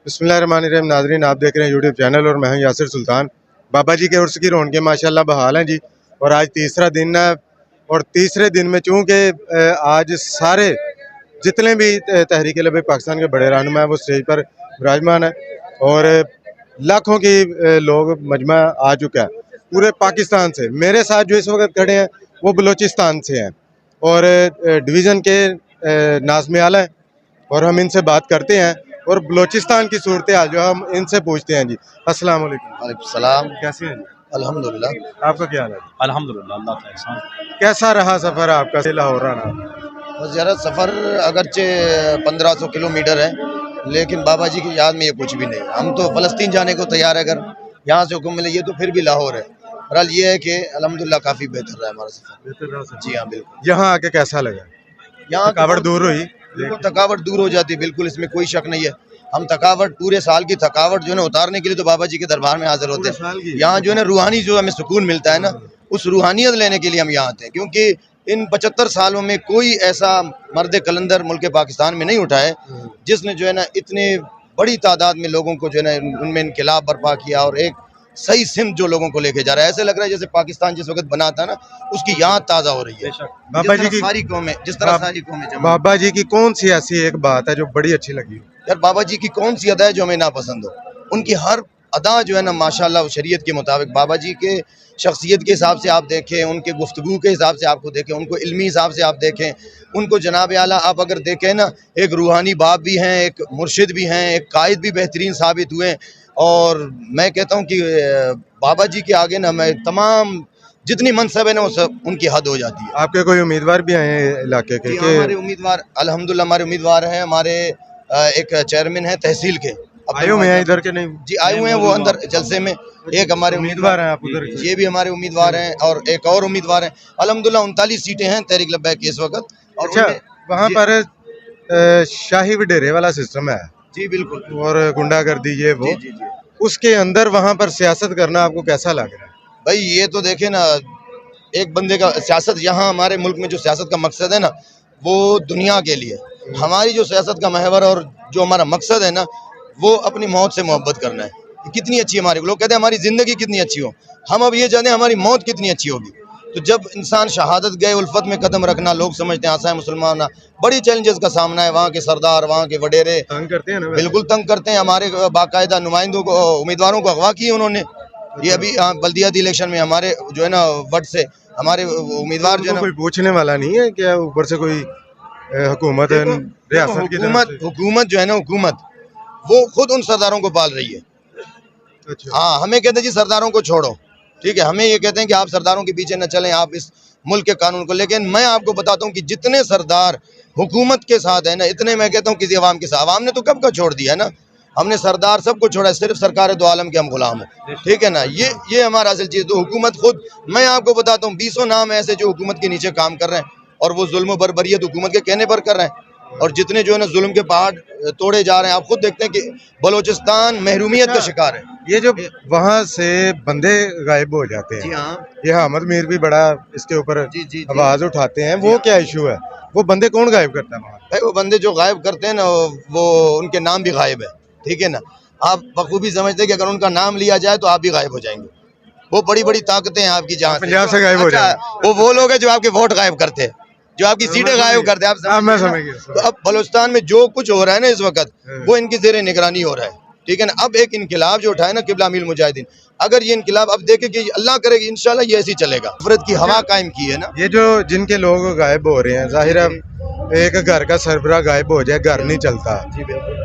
बिस्मिल्लाहिर्रहमानिर्रहीम। नाज़रीन, आप देख रहे हैं यूट्यूब चैनल और मैं हूं यासिर सुल्तान। बाबा जी के उर्स की रौनकें माशाल्लाह बहाल हैं जी। और आज तीसरा दिन है और तीसरे दिन में चूँकि आज सारे जितने भी तहरीक लबैक पाकिस्तान के बड़े रहनुमा हैं वो स्टेज पर विराजमान है और लाखों की लोग मजमा आ चुका है पूरे पाकिस्तान से। मेरे साथ जो इस वक्त खड़े हैं वो बलूचिस्तान से हैं और डिवीज़न के नाज़िम आला हैं और हम इनसे बात करते हैं और बलूचिस्तान की सूरत हाल जो हम इनसे पूछते हैं जी। अस्सलाम वालेकुम। वालेकुम सलाम। कैसे हैं जी? अल्हम्दुलिल्लाह। आपका क्या हाल है? अल्हम्दुलिल्लाह, अल्लाह का एहसान। कैसा रहा सफ़र आपका से लाहौर आना? बस ज़रा सफ़र अगरचे 1500 किलोमीटर है, लेकिन बाबा जी की याद में ये कुछ भी नहीं। हम तो फ़लस्तीन जाने को तैयार है, अगर यहाँ से हुक्म मिले, ये तो फिर भी लाहौर है। बहरहाल ये है कि अल्हम्दुलिल्लाह काफ़ी बेहतर रहा हमारा सफ़र। जी हाँ, बिल्कुल। यहाँ आके कैसा लगा? यहाँ थकावट दूर हुई? बिल्कुल थकावट दूर हो जाती है, बिल्कुल, इसमें कोई शक नहीं है। हम थकावट, पूरे साल की थकावट जो है ना उतारने के लिए तो बाबा जी के दरबार में हाजिर होते हैं। यहाँ जो है ना रूहानी जो हमें सुकून मिलता है ना, उस रूहानियत लेने के लिए हम यहाँ आते हैं, क्योंकि इन 75 सालों में कोई ऐसा मर्द कलंदर मुल्क पाकिस्तान में नहीं उठा है जिसने जो है ना इतने बड़ी तादाद में लोगों को जो है ना उनमें इनकलाब बर्पा किया और एक सही सिमत जो लोगों को लेके जा रहा है। ऐसे लग रहा है जैसे पाकिस्तान जिस वक्त बना था ना, उसकी याद ताज़ा हो रही है। बाबा जी की सारी कौमें जिस तरह सारी कौमें जमा। बाबा जी की कौन सी ऐसी एक बात है जो बड़ी अच्छी लगी? यार बाबा जी की कौन सी अदा है जो हमें नापसंद हो? उनकी हर अदा जो है ना माशाल्लाह शरीयत के मुताबिक, बाबा जी के शख्सियत के हिसाब से आप देखें, उनके गुफ्तगू के हिसाब से आपको देखें, उनको इल्मी हिसाब से आप देखें, उनको जनाब आला आप अगर देखें ना, एक रूहानी बाप भी हैं, एक मुर्शिद भी हैं, एक कायद भी बेहतरीन साबित हुए। और मैं कहता हूँ कि बाबा जी के आगे ना मैं तमाम जितनी मनसब है ना वो सब उनकी हद हो जाती है। आपके कोई उम्मीदवार भी आए हैं इलाके के? हमारे उम्मीदवार अल्हम्दुलिल्लाह हमारे उम्मीदवार हैं। हमारे एक चेयरमैन है तहसील के, आए हुए हैं इधर के? नहीं जी, आए हुए हैं वो अंदर जलसे में। एक हमारे उम्मीदवार हैं आप उधर? ये भी हमारे उम्मीदवार हैं और एक और उम्मीदवार हैं। अल्हम्दुलिल्लाह 39 सीटें हैं तहरीक लब्बैक की इस वक्त। और अच्छा, वहाँ पर शाही वडेरे वाला सिस्टम है? जी बिल्कुल। और गुंडागर्दी ये वो, जी, उसके अंदर वहाँ पर सियासत करना आपको कैसा लग रहा है? भाई ये तो देखे ना, एक बंदे का सियासत, यहाँ हमारे मुल्क में जो सियासत का मकसद है ना वो दुनिया के लिए, हमारी जो सियासत का महवर और जो हमारा मकसद है ना वो अपनी मौत से मोहब्बत करना है। कितनी अच्छी हमारी, लोग कहते हैं हमारी ज़िंदगी कितनी अच्छी हो, हम अब ये चाहते हैं हमारी मौत कितनी अच्छी होगी। तो जब इंसान शहादत गए उल्फत में कदम रखना, लोग समझते हैं आसान है मुसलमान होना, बड़ी चैलेंजेस का सामना है। वहाँ के सरदार, वहाँ के वडेरे तंग करते हैं ना? बिल्कुल तंग करते हैं। हमारे बाकायदा नुमाइंदों को, उम्मीदवारों को अगवा किए उन्होंने। ये अभी बल्दियाती इलेक्शन में हमारे जो है ना वट से हमारे उम्मीदवार जो है ना, कोई पूछने वाला नहीं है क्या ऊपर से कोई हुकूमत रियासत की तरफ से? हुकूमत जो है ना, हुकूमत वो खुद उन सरदारों को पाल रही है। अच्छा। हाँ, हमें कहते हैं जी सरदारों को छोड़ो, ठीक है, हमें ये कहते हैं कि आप सरदारों के पीछे न चलें, आप इस मुल्क के कानून को। लेकिन मैं आपको बताता हूँ कि जितने सरदार हुकूमत के साथ है ना, इतने मैं कहता हूँ किसी अवाम के साथ, अवाम ने तो कब का छोड़ दिया है ना, हमने सरदार सबको छोड़ा है, सिर्फ सरकार दो आलम के हम गुलाम हैं, ठीक है ना। ये हमारा असल चीज़। तो हुकूमत खुद, मैं आपको बताता हूँ 20 नाम ऐसे जो हुकूमत के नीचे काम कर रहे हैं और वो जुल्म बर्बरियत हुकूमत के कहने पर कर रहे हैं। और जितने जो है ना जुल्म के पहाड़ तोड़े जा रहे हैं, आप खुद देखते हैं कि बलूचिस्तान महरूमियत का शिकार है। ये जो वहाँ से बंदे गायब हो जाते जी हैं, हाँ, ये अहमद मीर भी बड़ा इसके ऊपर जी। आवाज उठाते हैं, वो क्या इशू है? वो बंदे कौन गायब करता है वहाँ? भाई वो बंदे जो गायब करते हैं ना, वो उनके नाम भी गायब है, ठीक है ना। आप बखूबी समझते हैं कि अगर उनका नाम लिया जाए तो आप भी गायब हो जाएंगे। वो बड़ी बड़ी ताकतें हैं आपकी, जहाँ पंजाब से गायब हो जाए। वो लोग हैं जो आपके वोट गायब करते हैं, जो आपकी सीटें गायब करते हैं। आप मैं समझ गया। तो अब बलूचिस्तान में जो कुछ हो रहा है ना इस वक्त, वो इनकी ज़ेरे निगरानी हो रहा है, ठीक है ना। अब एक इनकलाब जो उठाए ना किबला मील मुजाहिदीन, अगर ये इनकलाब अब देखे कि अल्लाह करेगी इंशाल्लाह ये ऐसे ही चलेगा। नफरत की हवा कायम की है ना। ये जो जिनके लोग गायब हो रहे हैं, जाहिर है एक घर का सरबराह गायब हो जाए, घर नहीं चलता।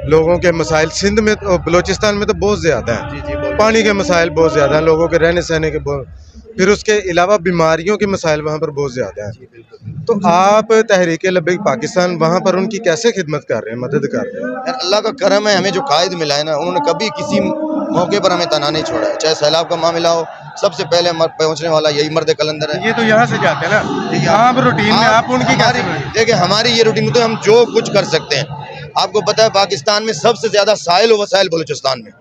लोगों के मसाइल सिंध में तो, बलूचिस्तान में तो बहुत ज्यादा है। पानी के मसाइल बहुत ज्यादा हैं, लोगों के रहने सहने के फिर उसके अलावा बीमारियों के मसाइल वहाँ पर बहुत ज्यादा हैं। तो आप तहरीक लब्बैक पाकिस्तान वहाँ पर उनकी कैसे खिदमत कर रहे हैं, मदद कर रहे हैं? यार अल्लाह का करम है, हमें जो कायद मिला है ना, उन्होंने कभी किसी मौके पर हमें तना नहीं छोड़ा है। चाहे सैलाब का मामला हो, सबसे पहले पहुंचने वाला यही मर्द कलंदर है। ये तो यहाँ से जाते हैं ना, यहाँ पर रूटीन में आप उनकी देखिए हमारी ये रूटीन, तो हम जो कुछ कर सकते हैं। आपको पता है पाकिस्तान में सबसे ज्यादा साहिल वसाइल बलूचिस्तान में,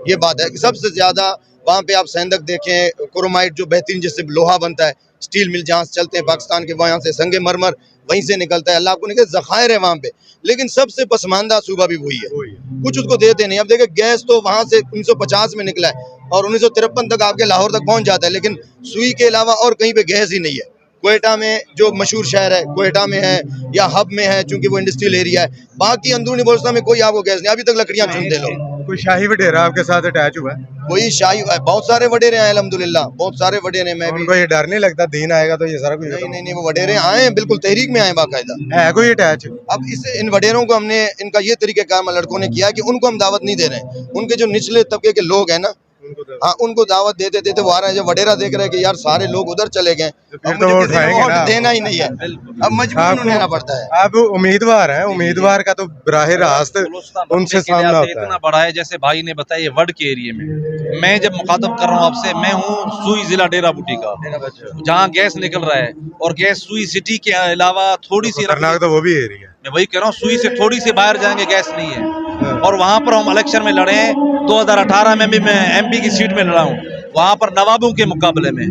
ये बात है कि सबसे ज्यादा वहाँ पे आप सेंधक देखें, क्रोमाइट जो बेहतरीन जिससे लोहा बनता है, स्टील मिल जहाँ से चलते हैं पाकिस्तान के, वहाँ से संगे मरमर वहीं से निकलता है, अल्लाह आपको निकले ज़खायर है वहाँ पे, लेकिन सबसे पसमानदा सूबा भी वही है, कुछ उसको देते नहीं। अब देखिए गैस तो वहाँ से 1950 में निकला है और 1953 तक आपके लाहौर तक पहुँच जाता है, लेकिन सुई के अलावा और कहीं पे गैस ही नहीं है। कोयटा में जो मशहूर शहर है, कोयटा में है या हब में है, चूंकि वो इंडस्ट्रियल एरिया है, बाकी अंदरूनी बलोचिस्तान में कोई आपको गैस नहीं, अभी तक लकड़ियाँ चुनते लोग। कोई शाही वडेरा आपके साथ अटैच हुआ है? कोई शाही बहुत सारे वडेरे हैं अल्हम्दुलिल्लाह, बहुत सारे वडेरे। मैं भी उनको ये डर नहीं लगता दीन आएगा तो ये सारा कुछ नहीं वो वडेरे आए हैं, बिल्कुल तहरीक में आए बाकायदा। है कोई अटैच? अब इन वडेरों को हमने, इनका ये तरीक़ेकार लड़कों ने किया कि उनको हम दावत नहीं दे रहे हैं, उनके जो निचले तबके के लोग हैं ना, हाँ उनको दावत देते देते वो आ रहे हैं। जब वडेरा देख रहे हैं कि यार सारे लोग उधर चले गए, फिर तो वोट देना ही नहीं है, अब मजबूरन रहना पड़ता है। आप उम्मीदवार हैं, उम्मीदवार का तो बराह रास्त उनसे सामना होता है। इतना बड़ा है, जैसे भाई ने बताया, ये वड के एरिया में मैं जब मुखातब कर रहा हूँ आपसे, मैं हूँ सुई जिला डेरा बूटी का, जहाँ गैस निकल रहा है, और गैस सुई सिटी के अलावा थोड़ी सी, खतरनाक तो वो भी एरिया है। मैं वही कह रहा हूँ, सुई से थोड़ी सी बाहर जाएंगे गैस नहीं है। और वहाँ पर हम इलेक्शन में लड़े हैं, 2018 में भी मैं MP की सीट में लड़ा हूँ, वहाँ पर नवाबों के मुकाबले में।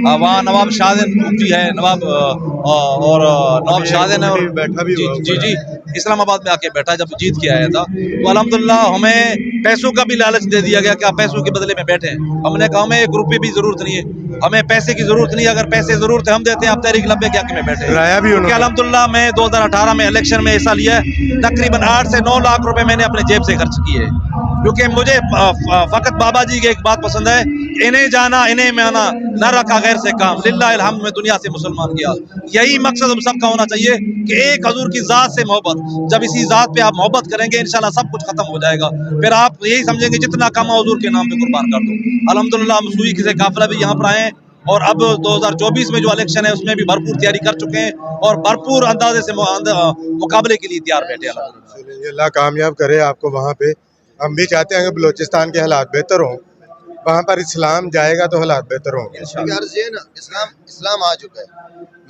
वहाँ नवाब शाहजहान मुफ्ती है, नवाब और नवाब शाहजहान है, और बैठा भी जी इस्लामाबाद में आके बैठा जब जीत के आया था। तो अल्हम्दुलिल्लाह हमें पैसों का भी लालच दे दिया गया कि आप पैसों के बदले में बैठे हैं। हमने कहा हमें 1 रुपये भी जरूरत नहीं है, हमें पैसे की जरूरत नहीं है, अगर पैसे जरूरत है हम देते हैं, आप तहरीक लब्बे के आके में बैठे हैं। अल्हम्दुलिल्लाह मैं 2018 में इलेक्शन में हिस्सा लिया है, तकरीबन 8 से 9 लाख रुपए मैंने अपने जेब से खर्च किए, क्योंकि मुझे फकत बाबा जी की एक बात पसंद है, इन्हें जाना इन्हें में आना, न रखा गैर से काम, लिल्लाहिल हम्द में दुनिया से मुसलमान किया। यही मकसद हम सबका होना चाहिए कि एक हजूर की जात से मोहब्बत, जब इसी जात पे आप मोहब्बत करेंगे इंशाल्लाह सब कुछ खत्म हो जाएगा। फिर आप यही समझेंगे जितना कम हजूर के नाम पे कुर्बान कर दो। अल्हम्दुलिल्लाह हम सुई से काफिला भी यहाँ पर आए हैं, और अब 2024 में जो इलेक्शन है उसमें भी भरपूर तैयारी कर चुके हैं, और भरपूर अंदाजे से मुकाबले के लिए तैयार बैठे हैं। अल्लाह कामयाब करे आपको वहाँ पे। हम भी चाहते हैं कि बलूचिस्तान के हालात बेहतर हों, वहाँ पर इस्लाम जाएगा तो हालात बेहतर होंगे। अर्ज़ ये ना, इस्लाम आ चुका है।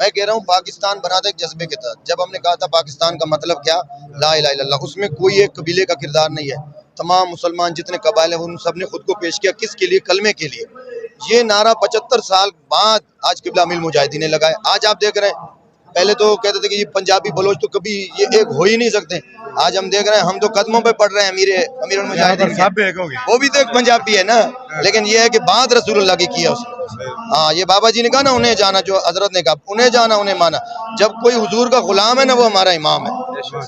मैं कह रहा हूँ पाकिस्तान बना था एक जज्बे के तहत। जब हमने कहा था पाकिस्तान का मतलब क्या, ला इलाहा इल्लल्लाह, उसमें कोई एक कबीले का किरदार नहीं है, तमाम मुसलमान जितने कबाइल हैं उन सब ने खुद को पेश किया, किसके लिए, कलमे के लिए। ये नारा 75 साल बाद आज किबला मिल मुजाहिदीन ने लगाए। आज आप देख रहे हैं, पहले तो कहते थे कि ये पंजाबी बलोच तो कभी ये एक हो ही नहीं सकते, आज हम देख रहे हैं हम तो कदमों पे पड़ रहे हैं अमीरुल मुजाहिदीन के, वो भी तो एक पंजाबी है ना, लेकिन ये है कि बात रसूलुल्लाह की किया उसने। हाँ ये बाबा जी ने कहा ना, उन्हें जाना, जो हजरत ने कहा उन्हें जाना उन्हें माना। जब कोई हुजूर का गुलाम है ना, वो हमारा इमाम है।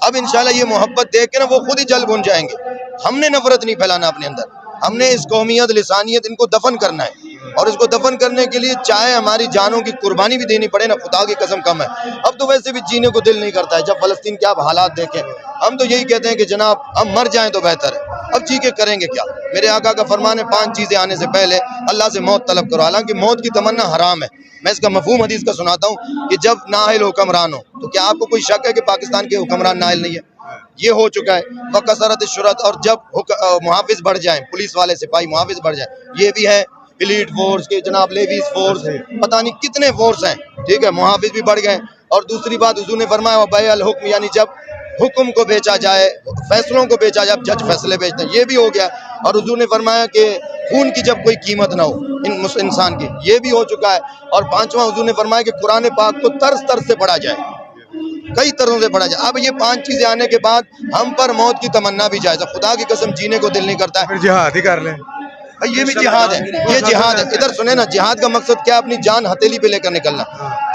अब इंशाल्लाह ये मोहब्बत देख के ना वो खुद ही जल भुन जाएंगे। हमने नफरत नहीं फैलाना अपने अंदर, हमने इस कौमियत लिसानियत इनको दफन करना है, और इसको दफन करने के लिए चाहे हमारी जानों की कुर्बानी भी देनी पड़े ना, खुदा की कसम कम है। अब तो वैसे भी जीने को दिल नहीं करता है, जब फलस्तीन के आप हालात देखें, हम तो यही कहते हैं कि जनाब हम मर जाएं तो बेहतर है, अब जी के करेंगे क्या। मेरे आका का फरमान है 5 चीज़ें आने से पहले अल्लाह से मौत तलब करो। हालांकि मौत की तमन्ना हराम है। मैं इसका मफहूम हदीस का सुनाता हूँ कि जब नाअहल हुक्मरान हो, तो क्या आपको कोई शक है कि पाकिस्तान के हुक्मरान नाअहल नहीं है? ये हो चुका है। वकसरत शुरत, और जब मुहाफिज बढ़ जाएं, पुलिस वाले सिपाही मुहाफिज बढ़ जाएं, ये भी है। एलीट फोर्स के जनाब लेवीज फोर्स, पता नहीं कितने फोर्स हैं, ठीक है, मुहाफिज भी बढ़ गए। और दूसरी बात हुजूर ने फरमाया बैअल हुक्म, यानी जब हुक्म को बेचा जाए, फैसलों को बेचा जाए, जज फैसले बेचते हैं, ये भी हो गया। और हुजूर ने फरमाया कि खून की जब कोई कीमत ना हो इंसान की, ये भी हो चुका है। और 5वां हुजूर ने फरमाया कि कुरान पाक को तर्ज से पढ़ा जाए, कई तरह से पढ़ा जाए। अब ये 5 चीजें आने के बाद हम पर मौत की तमन्ना भी जाए, खुदा की कसम जीने को दिल नहीं करता है। जिहाद ही कर लें, ये भी जिहाद है, ये जिहाद है। इधर सुने ना, जिहाद का मकसद क्या, अपनी जान हथेली पे लेकर निकलना।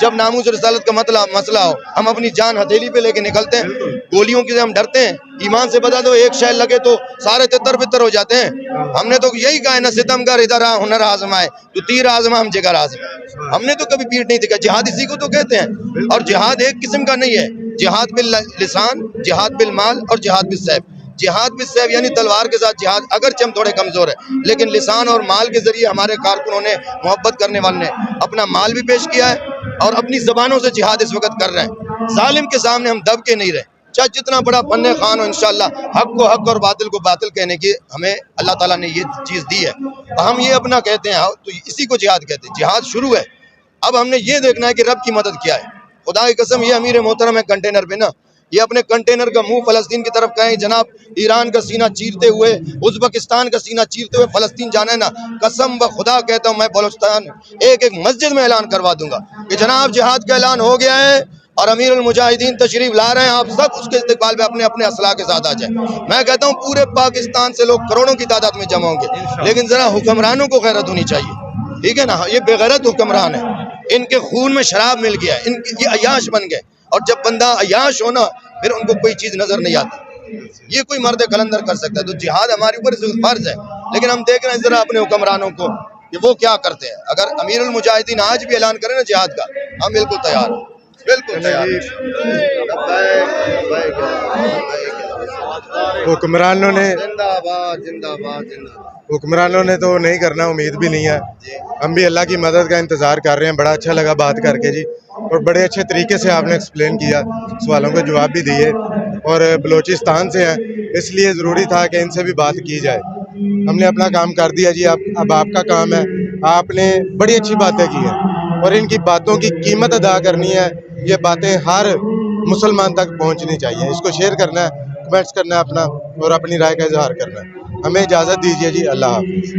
जब नामूस रिसालत का मसला हो, हम अपनी जान हथेली पे लेकर निकलते हैं। गोलियों की हम डरते हैं, ईमान से बता दो एक शैल लगे तो सारे तितर बितर हो जाते हैं। हमने तो यही कहा है ना, सितमगर इधर हुनर आजमाए, तो तीर आजमा हम जिगर आजमाए। हमने तो कभी पीठ नहीं दिखा। जिहाद इसी को तो कहते हैं। और जिहाद एक किस्म का नहीं है, जिहाद बिल लिसान, जिहाद बिल माल, और जिहाद बिल सैफ। जिहाद बिल सैफ यानी तलवार के साथ जिहाद, अगरचे हम थोड़े कमजोर है, लेकिन लिसान और माल के जरिए हमारे कारकुनों ने, मोहब्बत करने वाले ने अपना माल भी पेश किया है, और अपनी जबानों से जिहाद इस वक्त कर रहे हैं। जालिम के सामने हम दब के नहीं रहे, चाहे जितना बड़ा फन्ने खान हो, इंशाल्लाह हक को हक और बातिल को बातिल कहने की हमें अल्लाह ताला ने ये चीज़ दी है। हम ये अपना कहते हैं, तो इसी को जिहाद कहते हैं। जिहाद शुरू है। अब हमने ये देखना है कि रब की मदद क्या है। खुदा की कसम, ये अमीर मोहतरम है कंटेनर पे ना, ये अपने कंटेनर का मुंह फलस्तीन की तरफ कहें, जनाब ईरान का सीना चीरते हुए, उज़्बेकिस्तान का सीना चीरते हुए फलस्तीन जाना है ना, कसम ब खुदा कहता हूँ मैं बलूचिस्तान एक मस्जिद में ऐलान करवा दूंगा कि जनाब जिहाद का ऐलान हो गया है, اور امیر المجاہدین تشریف لا رہے ہیں, آپ سب اس کے استقبال میں اپنے اپنے اسلحہ کے ساتھ آ جائیں. میں کہتا ہوں پورے پاکستان سے لوگ کروڑوں کی تعداد میں جمع ہوں گے, لیکن ذرا حکمرانوں کو غیرت ہونی چاہیے, ٹھیک ہے نا. یہ بے غیرت حکمران ہے, ان کے خون میں شراب مل گیا ہے, یہ عیاش بن گئے, اور جب بندہ عیاش ہونا پھر ان کو کوئی چیز نظر نہیں آتی. یہ کوئی مرد قلندر کر سکتا ہے. تو جہاد ہمارے اوپر فرض ہے, لیکن ہم دیکھ رہے ہیں ذرا اپنے حکمرانوں کو کہ وہ کیا کرتے ہیں. اگر امیر المجاہدین آج بھی اعلان کریں نا جہاد کا, ہم بالکل تیار ہیں, بالکل تیار ہیں. حکمرانوں نے زندہ آباد, زندہ آباد, زندہ آباد. حکمرانوں نے تو نہیں کرنا, امید بھی نہیں ہے. ہم بھی اللہ کی مدد کا انتظار کر رہے ہیں. بڑا اچھا لگا بات کر کے جی, اور بڑے اچھے طریقے سے آپ نے ایکسپلین کیا, سوالوں کے جواب بھی دیے, اور بلوچستان سے ہیں اس لیے ضروری تھا کہ ان سے بھی بات کی جائے. ہم نے اپنا کام کر دیا جی, اب آپ کا کام ہے. آپ نے بڑی اچھی باتیں کی ہیں, اور ان کی باتوں کی قیمت ادا کرنی ہے. یہ باتیں ہر مسلمان تک پہنچنی چاہیے. اس کو شیئر کرنا ہے, کمنٹس کرنا ہے اپنا, اور اپنی رائے کا اظہار کرنا ہے. ہمیں اجازت دیجیے جی, اللہ حافظ.